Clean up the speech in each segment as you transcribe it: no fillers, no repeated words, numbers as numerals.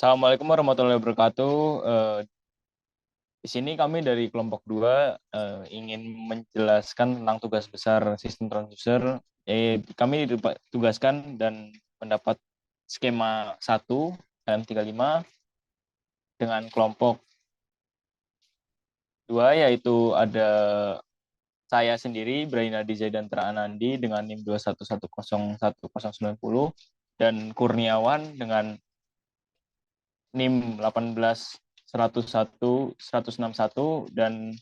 Assalamualaikum warahmatullahi wabarakatuh. Di sini kami dari kelompok 2 ingin menjelaskan tentang tugas besar sistem transducer. Kami ditugaskan dan mendapat skema 1 LM35 dengan kelompok 2, yaitu ada saya sendiri, Brainadi Zaidan Anandi dengan NIM 211011090 dan Kurniawan dengan NIM 18101 dan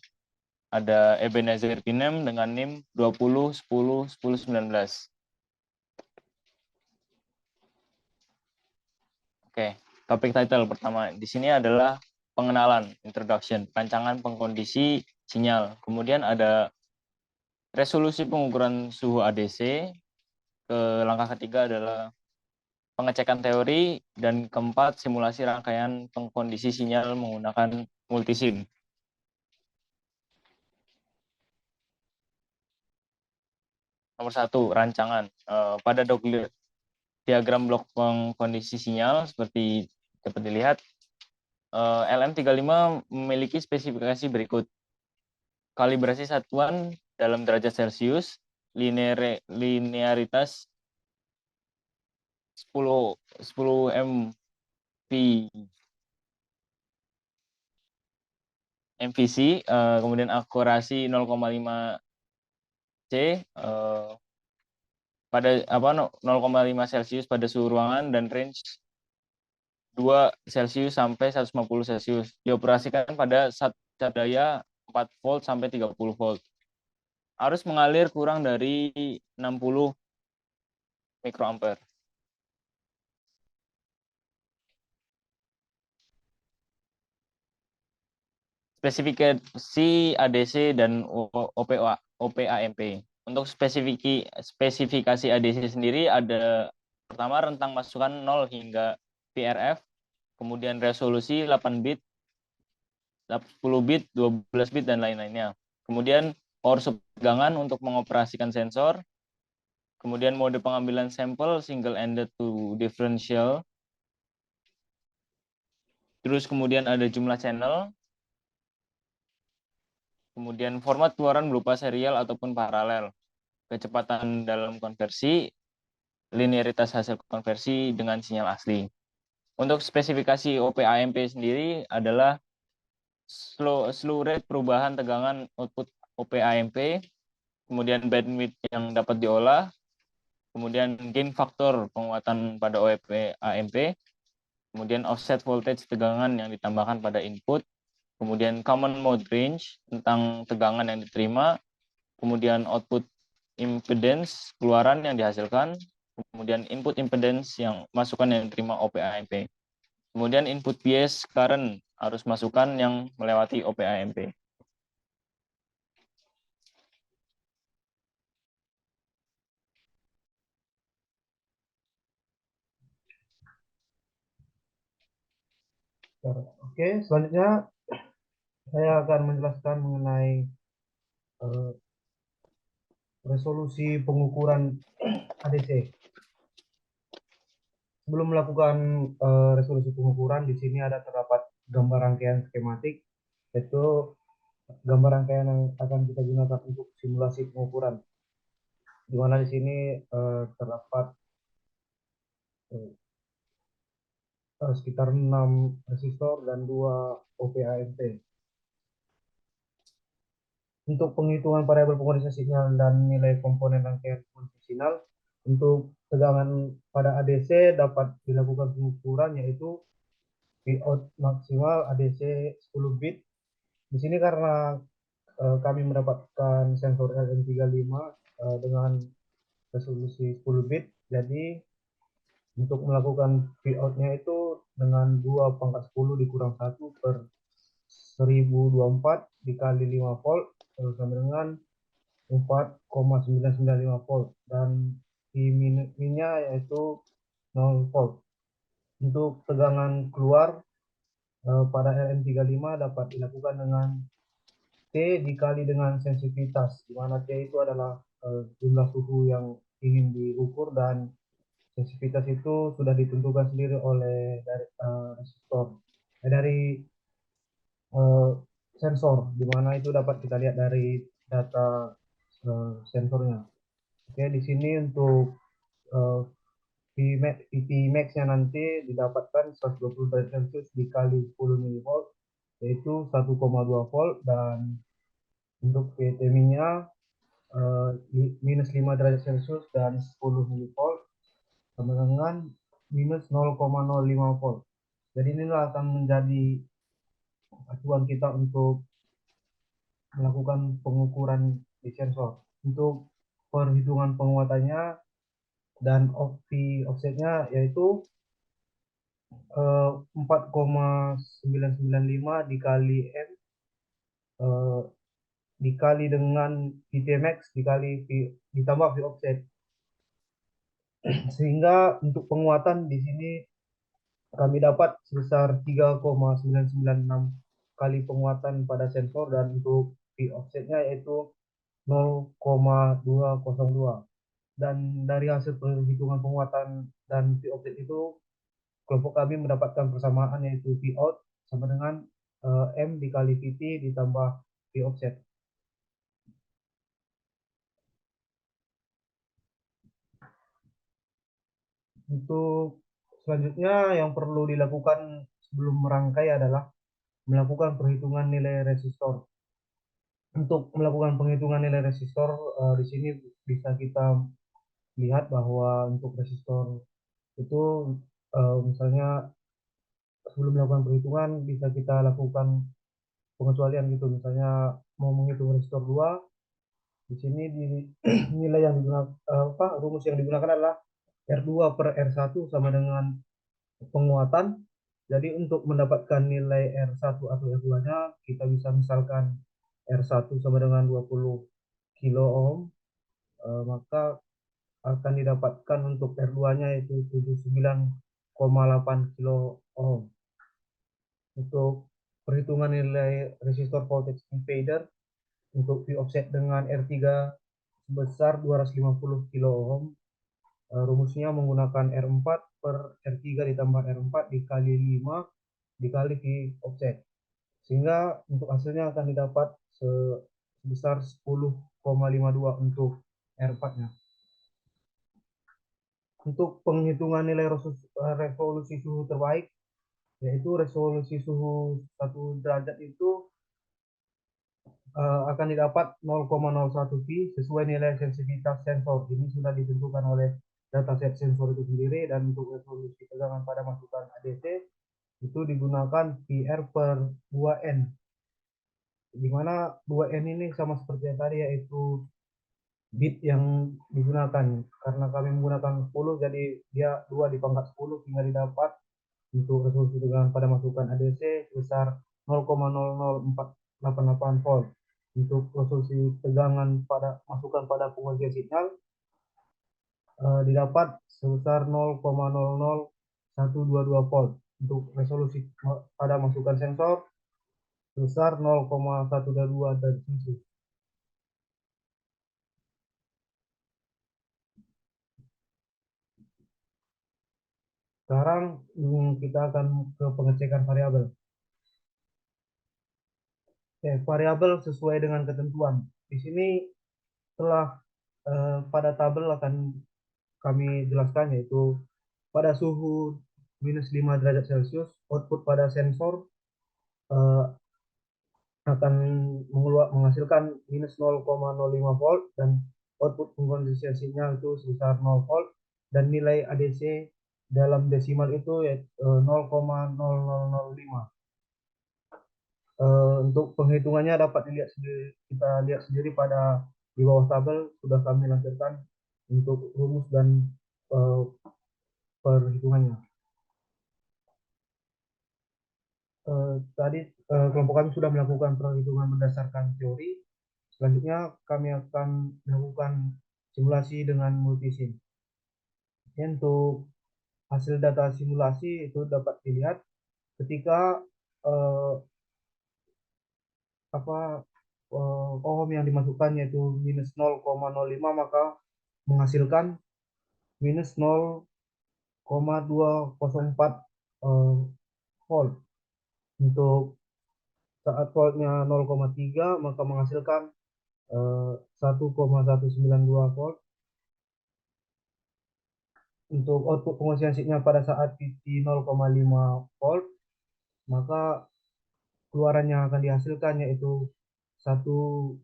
ada Ebenezer Pinem dengan NIM 20101019. Oke, topik title pertama di sini adalah pengenalan, introduction, rancangan pengkondisi sinyal. Kemudian ada resolusi pengukuran suhu ADC. Langkah ketiga adalah pengecekan teori, dan keempat simulasi rangkaian pengkondisi sinyal menggunakan multisim. Nomor 1, rancangan. Pada diagram blok pengkondisi sinyal seperti dapat dilihat, LM35 memiliki spesifikasi berikut. Kalibrasi satuan dalam derajat Celcius, linearitas 10 MVC, kemudian akurasi 0,5 C, pada 0,5 Celcius pada suhu ruangan, dan range 2 Celcius sampai 150 Celcius. Dioperasikan pada daya 4 volt sampai 30 volt. Arus mengalir kurang dari 60 mikroampere. Spesifikasi ADC dan OPAMP. Untuk spesifikasi ADC sendiri ada pertama rentang masukan 0 hingga PRF, kemudian resolusi 8 bit, 10 bit, 12 bit, dan lain-lainnya. Kemudian power tegangan untuk mengoperasikan sensor, kemudian mode pengambilan sampel single-ended to differential, terus kemudian ada jumlah channel, kemudian format keluaran berupa serial ataupun paralel, kecepatan dalam konversi, linearitas hasil konversi dengan sinyal asli. Untuk spesifikasi OPAMP sendiri adalah slew rate perubahan tegangan output OPAMP, kemudian bandwidth yang dapat diolah, kemudian gain faktor penguatan pada OPAMP, kemudian offset voltage tegangan yang ditambahkan pada input, kemudian common mode range tentang tegangan yang diterima, kemudian output impedance keluaran yang dihasilkan, kemudian input impedance yang masukan yang diterima OPAMP, kemudian input bias current arus masukan yang melewati OPAMP. Oke, selanjutnya saya akan menjelaskan mengenai resolusi pengukuran ADC. Sebelum melakukan resolusi pengukuran, di sini ada terdapat gambar rangkaian skematik, yaitu gambar rangkaian yang akan kita gunakan untuk simulasi pengukuran. Di mana di sini terdapat sekitar 6 resistor dan 2 OPAMP. Untuk penghitungan variabel pengkondisi sinyal dan nilai komponen rangkaian pengkondisi sinyal, untuk tegangan pada ADC dapat dilakukan pengukuran, yaitu Pout maksimal ADC 10 bit. Di sini karena kami mendapatkan sensor LM35 dengan resolusi 10 bit, jadi untuk melakukan Pout-nya itu dengan 2 pangkat 10 dikurang 1 per 1024 dikali 5 volt sama dengan 4,995 volt, dan di minnya yaitu 0 volt. Untuk tegangan keluar pada LM35 dapat dilakukan dengan T dikali dengan sensitivitas, di mana T itu adalah jumlah suhu yang ingin diukur dan sensitivitas itu sudah ditentukan sendiri oleh resistor, dari eh, sensor, di mana itu dapat kita lihat dari data sensornya. Oke, di sini untuk eh, VT max-nya nanti didapatkan 120 derajat Celcius dikali 10 mV, yaitu 1,2 volt, dan untuk VT min-nya minus 5 derajat Celcius dan 10 mV sama dengan minus 0,05 volt. Jadi inilah akan menjadi acuan kita untuk melakukan pengukuran di sensor. Untuk perhitungan penguatannya dan offsetnya yaitu 4,995 dikali M eh, dikali dengan VT max dikali ditambah V offset, sehingga untuk penguatan di sini kami dapat sebesar 3,996 kali penguatan pada sensor, dan untuk V offsetnya yaitu 0,202. Dan dari hasil perhitungan penguatan dan V offset itu, kelompok kami mendapatkan persamaan yaitu V out sama dengan M dikali VT ditambah V offset. Untuk selanjutnya yang perlu dilakukan sebelum merangkai adalah melakukan perhitungan nilai resistor. Untuk melakukan penghitungan nilai resistor, di sini bisa kita lihat bahwa untuk resistor itu misalnya sebelum melakukan perhitungan bisa kita lakukan pengecualian gitu. Misalnya mau menghitung resistor 2, di sini di nilai yang digunakan rumus yang digunakan adalah R2 per R1 sama dengan penguatan. Jadi untuk mendapatkan nilai R1 atau R2-nya, kita bisa misalkan R1 sama dengan 20 kilo ohm, maka akan didapatkan untuk R2-nya yaitu 79,8 kilo ohm. Untuk perhitungan nilai resistor voltage divider untuk V offset dengan R3 sebesar 250 kilo ohm, rumusnya menggunakan R4 per R3 ditambah R4 dikali 5 dikali V offset, sehingga untuk hasilnya akan didapat sebesar 10,52 untuk R4-nya. Untuk penghitungan nilai revolusi suhu terbaik, yaitu resolusi suhu 1 derajat itu akan didapat 0,01 V sesuai nilai sensitivitas sensor. Ini sudah ditentukan oleh dataset sensor itu sendiri, dan untuk resolusi tegangan pada masukan ADC itu digunakan PR per 2N, di mana 2N ini sama seperti yang tadi, yaitu bit yang digunakan. Karena kami menggunakan 10, jadi dia 2 dipangkat 10 sehingga didapat untuk resolusi tegangan pada masukan ADC sebesar 0,00488 volt. Untuk resolusi tegangan pada masukan pada pengujian sinyal didapat sebesar 0,00122 volt. Untuk resolusi pada masukan sensor sebesar 0,122 derajat Celcius. Sekarang kita akan ke pengecekan variabel. Variabel sesuai dengan ketentuan. Di sini telah pada tabel akan kami jelaskan, yaitu pada suhu minus 5 derajat Celcius, output pada sensor eh, akan menghasilkan minus 0,05 volt, dan output pengkondisian sinyal itu sebesar 0 volt, dan nilai ADC dalam desimal itu yaitu 0,0005. Untuk penghitungannya dapat kita lihat sendiri pada di bawah tabel sudah kami lampirkan untuk rumus dan uh, perhitungannya. Tadi kelompok kami sudah melakukan perhitungan berdasarkan teori. Selanjutnya kami akan melakukan simulasi dengan multisim. Untuk hasil data simulasi itu dapat dilihat ketika eh, ohm yang dimasukkan yaitu minus 0,05, maka menghasilkan minus 0,005 204 volt. Untuk saat voltnya 0,3 maka menghasilkan 1,192 volt. Untuk output pengisian signal pada saat VT 0,5 volt, maka keluaran yang akan dihasilkan yaitu 1,9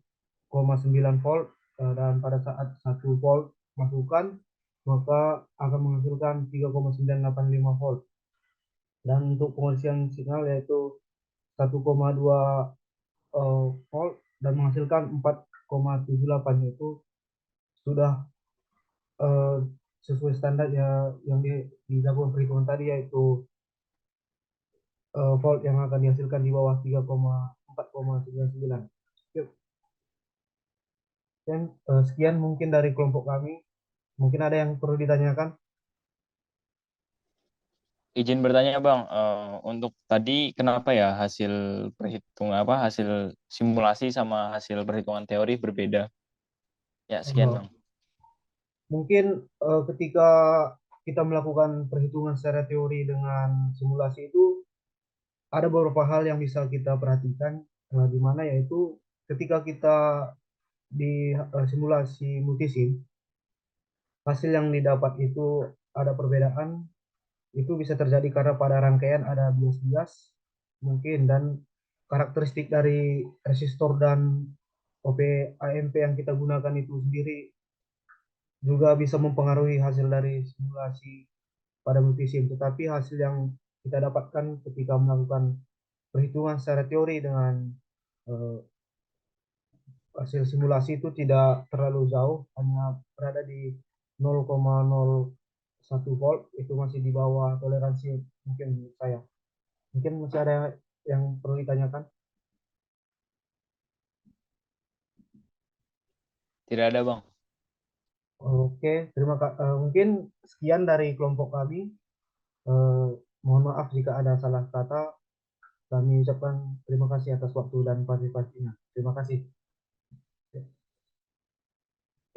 volt, dan pada saat 1 volt masukkan maka akan menghasilkan 3,985 volt. Dan untuk pengisian signal yaitu 1,2 volt dan menghasilkan 4,78, yaitu sudah eh, sesuai standar ya yang dilakukan perhitungan tadi, yaitu volt yang akan dihasilkan di bawah 3,4,99. Yuk, dan sekian mungkin dari kelompok kami. Mungkin ada yang perlu ditanyakan. Izin bertanya Bang, untuk tadi kenapa ya hasil perhitungan hasil simulasi sama hasil perhitungan teori berbeda? Ya, sekian Eh, Bang. Mungkin ketika kita melakukan perhitungan secara teori dengan simulasi itu ada beberapa hal yang bisa kita perhatikan, di mana yaitu ketika kita di simulasi multisim, hasil yang didapat itu ada perbedaan. Itu bisa terjadi karena pada rangkaian ada bias-bias mungkin, dan karakteristik dari resistor dan OP AMP yang kita gunakan itu sendiri juga bisa mempengaruhi hasil dari simulasi pada multisim. Tetapi hasil yang kita dapatkan ketika melakukan perhitungan secara teori dengan eh, hasil simulasi itu tidak terlalu jauh, hanya berada di 0,01 volt, itu masih di bawah toleransi mungkin menurut saya. Mungkin masih ada yang perlu ditanyakan. Tidak ada Bang. Oke, mungkin sekian dari kelompok kami. Eh, Mohon maaf jika ada salah kata. Kami ucapkan terima kasih atas waktu dan partisipasinya. Terima kasih.